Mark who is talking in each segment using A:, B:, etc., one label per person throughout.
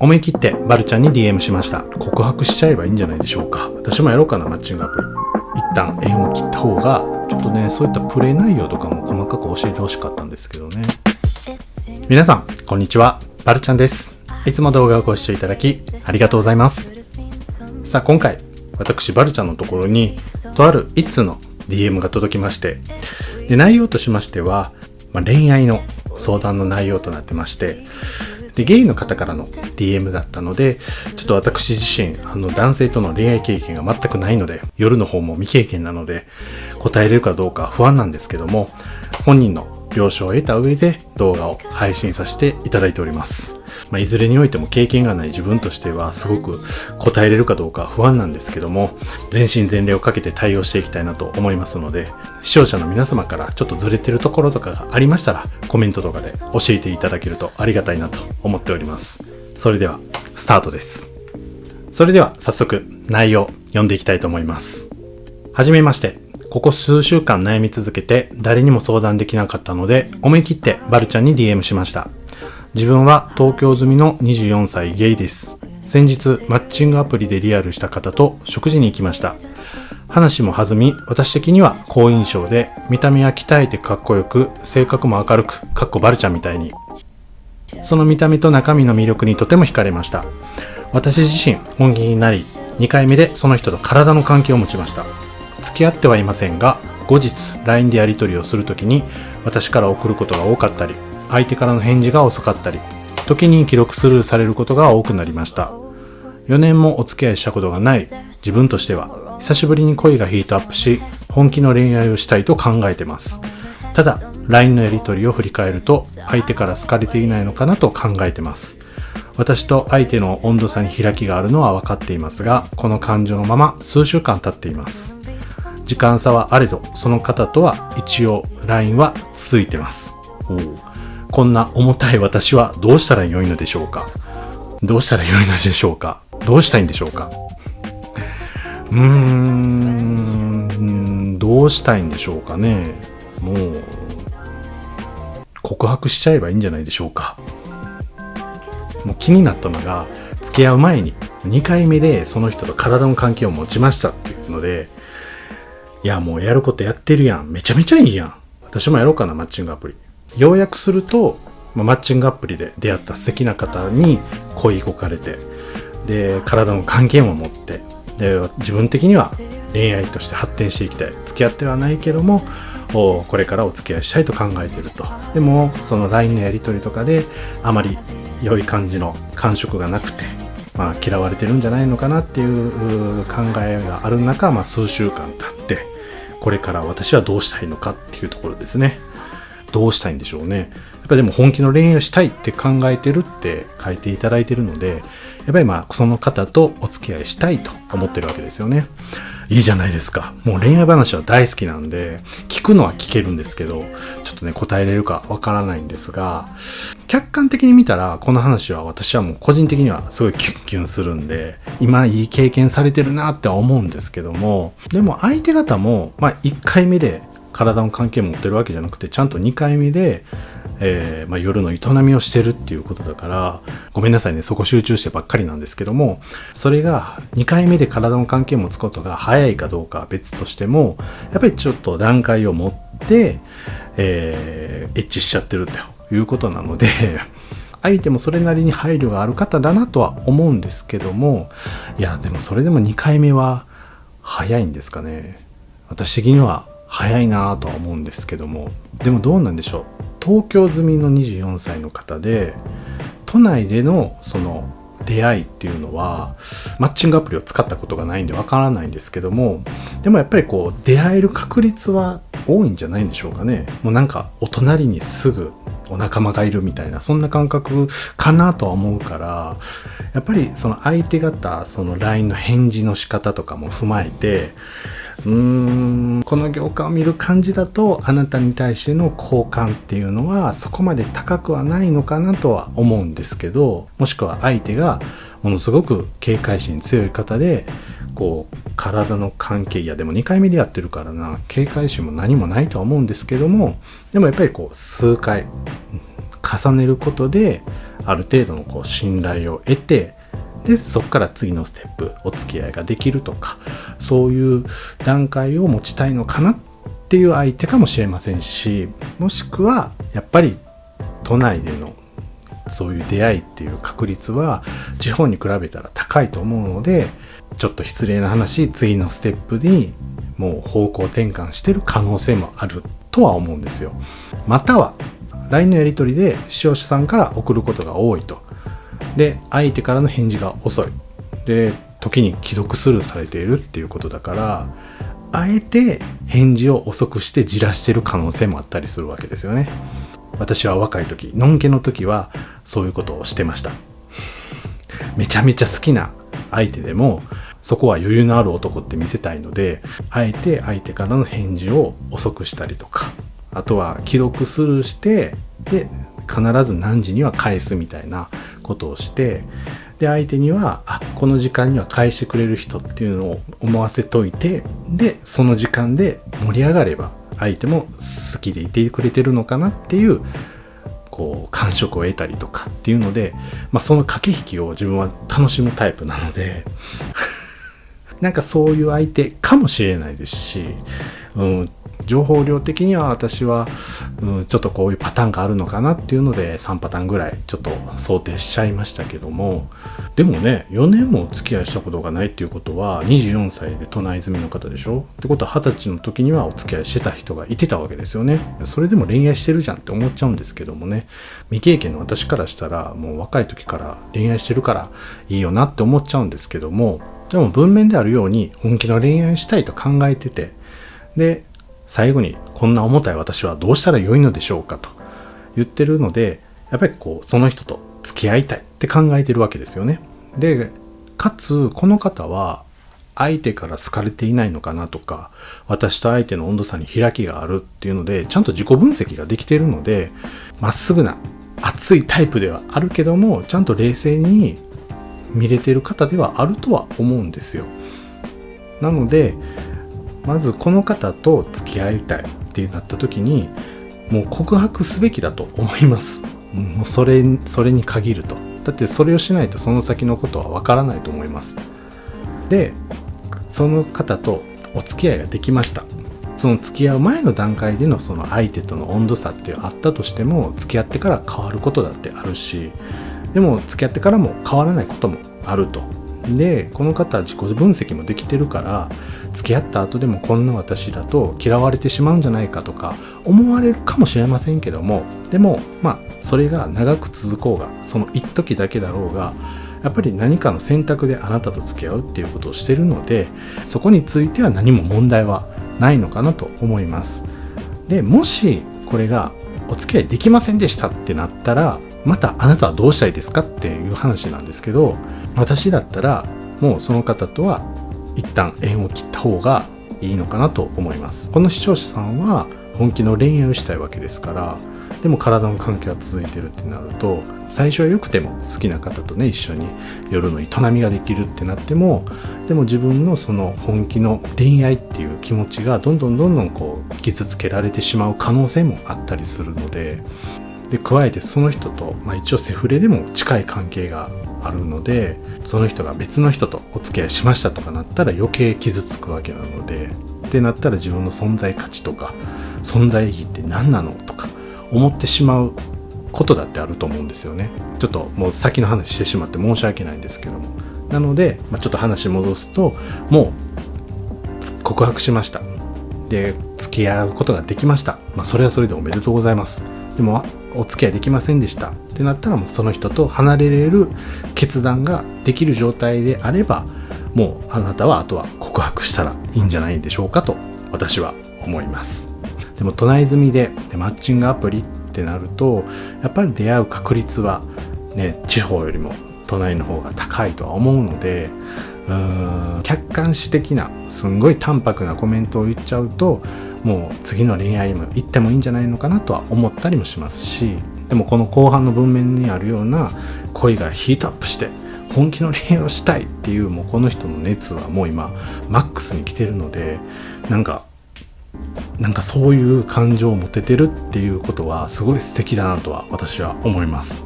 A: 思い切ってバルちゃんに DM しました。告白しちゃえばいいんじゃないでしょうか。私もやろうかな、マッチングアプリ。一旦縁を切った方がちょっとね、そういったプレイ内容とかも細かく教えてほしかったんですけどね。皆さんこんにちは、バルちゃんです。いつも動画をご視聴いただきありがとうございます。さあ今回私バルちゃんのところにとある一通の DM が届きまして、で内容としましては、恋愛の相談の内容となってまして、でゲイの方からの DM だったので、ちょっと私自身男性との恋愛経験が全くないので、夜の方も未経験なので答えれるかどうか不安なんですけども、本人の了承を得た上で動画を配信させていただいております。いずれにおいても経験がない自分としてはすごく答えれるかどうか不安なんですけども、全身全霊をかけて対応していきたいなと思いますので、視聴者の皆様からちょっとずれてるところとかがありましたらコメントとかで教えていただけるとありがたいなと思っております。それではスタートです。それでは早速内容読んでいきたいと思います。はじめまして。ここ数週間悩み続けて誰にも相談できなかったので、思い切ってバルちゃんに DM しました。自分は東京済みの24歳ゲイです。先日マッチングアプリでリアルした方と食事に行きました。話も弾み、私的には好印象で、見た目は鍛えてかっこよく、性格も明るく、かっこバルちゃんみたいに。その見た目と中身の魅力にとても惹かれました。私自身本気になり、2回目でその人と体の関係を持ちました。付き合ってはいませんが、後日 LINE でやり取りをするときに私から送ることが多かったり、相手からの返事が遅かったり、時に既読スルーされることが多くなりました。4年もお付き合いしたことがない自分としては、久しぶりに恋がヒートアップし、本気の恋愛をしたいと考えてます。ただ LINE のやり取りを振り返ると、相手から好かれていないのかなと考えてます。私と相手の温度差に開きがあるのは分かっていますが、この感情のまま数週間経っています。時間差はあれど、その方とは一応 LINE は続いてます。こんな重たい私はどうしたら良いのでしょうか。どうしたら良いのでしょうか。どうしたいんでしょうか。どうしたいんでしょうかね。もう告白しちゃえばいいんじゃないでしょうか。もう気になったのが、付き合う前に2回目でその人と体の関係を持ちましたっていうので、いやもうやることやってるやん、めちゃめちゃいいやん、私もやろうかな、マッチングアプリ。要約すると、マッチングアプリで出会った素敵な方に恋焦がれて、で体の関係も持って、で自分的には恋愛として発展していきたい、付き合ってはないけどもこれからお付き合いしたいと考えていると。でもその LINE のやり取りとかであまり良い感じの感触がなくて、嫌われてるんじゃないのかなっていう考えがある中、数週間経って、これから私はどうしたいのかっていうところですね。どうしたいんでしょうね。やっぱりでも本気の恋愛をしたいって考えてるって書いていただいてるので、やっぱりその方とお付き合いしたいと思ってるわけですよね。いいじゃないですか。もう恋愛話は大好きなんで、聞くのは聞けるんですけど、ちょっとね、答えれるかわからないんですが、客観的に見たらこの話は私はもう個人的にはすごいキュンキュンするんで、今いい経験されてるなっては思うんですけども、でも相手方も1回目で体の関係を持ってるわけじゃなくて、ちゃんと2回目で夜の営みをしてるっていうことだから、ごめんなさいね、そこ集中してばっかりなんですけども、それが2回目で体の関係を持つことが早いかどうかは別としても、やっぱりちょっと段階を持って、エッチしちゃってるということなので、相手もそれなりに配慮がある方だなとは思うんですけども、いやでもそれでも2回目は早いんですかね。私的には早いなとは思うんですけども、でもどうなんでしょう。東京済みの24歳の方で、都内でのその出会いっていうのは、マッチングアプリを使ったことがないんでわからないんですけども、でもやっぱり出会える確率は多いんじゃないんでしょうかね。もうお隣にすぐお仲間がいるみたいな、そんな感覚かなとは思うから、やっぱりその相手方、その LINE の返事の仕方とかも踏まえて、この業界を見る感じだと、あなたに対しての好感っていうのはそこまで高くはないのかなとは思うんですけど、もしくは相手がものすごく警戒心強い方で、体の関係、いやでも2回目でやってるからな、警戒心も何もないとは思うんですけども、でもやっぱり数回重ねることである程度のこう信頼を得て、でそこから次のステップ、お付き合いができるとか、そういう段階を持ちたいのかなっていう相手かもしれませんし、もしくはやっぱり都内でのそういう出会いっていう確率は地方に比べたら高いと思うので、ちょっと失礼な話、次のステップにもう方向転換してる可能性もあるとは思うんですよ。または LINE のやり取りで視聴者さんから送ることが多いと。で、相手からの返事が遅い。で、時に既読スルーされているっていうことだから、あえて返事を遅くしてじらしてる可能性もあったりするわけですよね。私は若い時、のんけの時はそういうことをしてました。めちゃめちゃ好きな相手でも、そこは余裕のある男って見せたいので、あえて相手からの返事を遅くしたりとか、あとは既読スルーして、で必ず何時には返すみたいなことをして、で相手にはこの時間には返してくれる人っていうのを思わせといて、でその時間で盛り上がれば相手も好きでいてくれてるのかなっていうこう感触を得たりとかっていうので、その駆け引きを自分は楽しむタイプなのでなんかそういう相手かもしれないですし、情報量的には私は、ちょっとこういうパターンがあるのかなっていうので3パターンぐらいちょっと想定しちゃいましたけども、でもね、4年もお付き合いしたことがないっていうことは24歳で都内住みの方でしょ。ってことは20歳の時にはお付き合いしてた人がいてたわけですよね。それでも恋愛してるじゃんって思っちゃうんですけどもね、未経験の私からしたらもう若い時から恋愛してるからいいよなって思っちゃうんですけども、でも文面であるように本気の恋愛したいと考えてて、で最後にこんな重たい私はどうしたらよいのでしょうかと言ってるので、やっぱりこうその人と付き合いたいって考えてるわけですよね。でかつこの方は相手から好かれていないのかなとか、私と相手の温度差に開きがあるっていうのでちゃんと自己分析ができているので、まっすぐな熱いタイプではあるけどもちゃんと冷静に見れてる方ではあるとは思うんですよ。なのでまずこの方と付き合いたいってなった時にもう告白すべきだと思います。もうそれに限ると。だってそれをしないとその先のことはわからないと思います。で、その方とお付き合いができました。その付き合う前の段階でのその相手との温度差ってあったとしても、付き合ってから変わることだってあるし、でも付き合ってからも変わらないこともあると。でこの方は自己分析もできてるから、付き合った後でもこんな私だと嫌われてしまうんじゃないかとか思われるかもしれませんけども、でもそれが長く続こうがその一時だけだろうが、やっぱり何かの選択であなたと付き合うっていうことをしてるので、そこについては何も問題はないのかなと思います。でもしこれがお付き合いできませんでしたってなったら、またあなたはどうしたいですかっていう話なんですけど、私だったらもうその方とは一旦縁を切った方がいいのかなと思います。この視聴者さんは本気の恋愛をしたいわけですから、でも体の関係は続いてるってなると、最初は良くても好きな方とね一緒に夜の営みができるってなっても、でも自分のその本気の恋愛っていう気持ちがどんどんこう傷つけられてしまう可能性もあったりするので、加えてその人と、一応セフレでも近い関係があるので、その人が別の人とお付き合いしましたとかなったら余計傷つくわけなので、ってなったら自分の存在価値とか存在意義って何なのとか思ってしまうことだってあると思うんですよね。ちょっともう先の話してしまって申し訳ないんですけども、なので、ちょっと話戻すと、もう告白しました。で付き合うことができました。それはそれでおめでとうございます。でもお付き合いできませんでしたってなったら、もうその人と離れれる決断ができる状態であれば、もうあなたはあとは告白したらいいんじゃないでしょうかと私は思います。でも都内済みでマッチングアプリってなると、やっぱり出会う確率はね、地方よりも都内の方が高いとは思うので、客観視的なすんごい淡白なコメントを言っちゃうと、もう次の恋愛も行ってもいいんじゃないのかなとは思ったりもしますし、でもこの後半の文面にあるような恋がヒートアップして本気の恋愛をしたいっていう、もうこの人の熱はもう今マックスに来てるので、なんかそういう感情を持ててるっていうことはすごい素敵だなとは私は思います。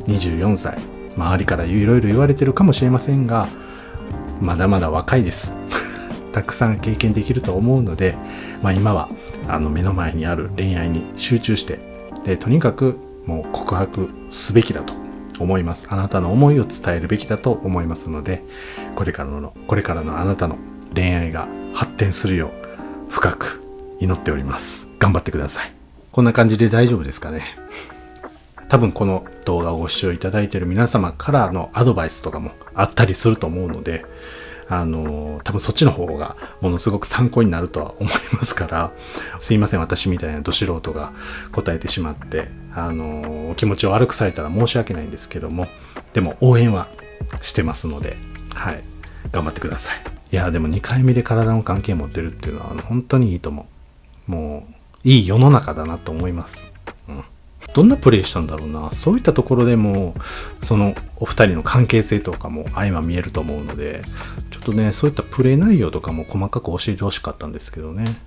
A: 24歳、周りからいろいろ言われてるかもしれませんが、まだまだ若いですたくさん経験できると思うので、今は目の前にある恋愛に集中して、でとにかくもう告白すべきだと思います。あなたの思いを伝えるべきだと思いますので、これからのあなたの恋愛が発展するよう深く祈っております。頑張ってください。こんな感じで大丈夫ですかね。多分この動画をご視聴いただいている皆様からのアドバイスとかもあったりすると思うので、多分そっちの方がものすごく参考になるとは思いますから、すいません、私みたいなど素人が答えてしまって、お気持ちを悪くされたら申し訳ないんですけども、でも応援はしてますので、はい、頑張ってください。いや、でも2回目で体の関係を持ってるっていうのは本当にいいと思う。もういい世の中だなと思います。どんなプレイしたんだろうな。そういったところでもそのお二人の関係性とかも相ま見えると思うので、ちょっとね、そういったプレイ内容とかも細かく教えてほしかったんですけどね。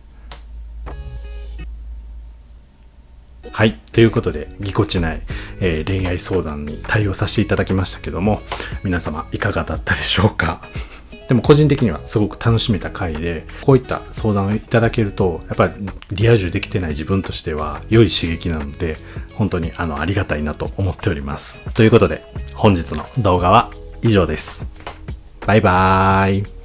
A: はい、ということでぎこちない、恋愛相談に対応させていただきましたけども、皆様いかがだったでしょうか。でも個人的にはすごく楽しめた回で、こういった相談をいただけると、やっぱりリア充できてない自分としては良い刺激なので、本当にありがたいなと思っております。ということで本日の動画は以上です。バイバーイ。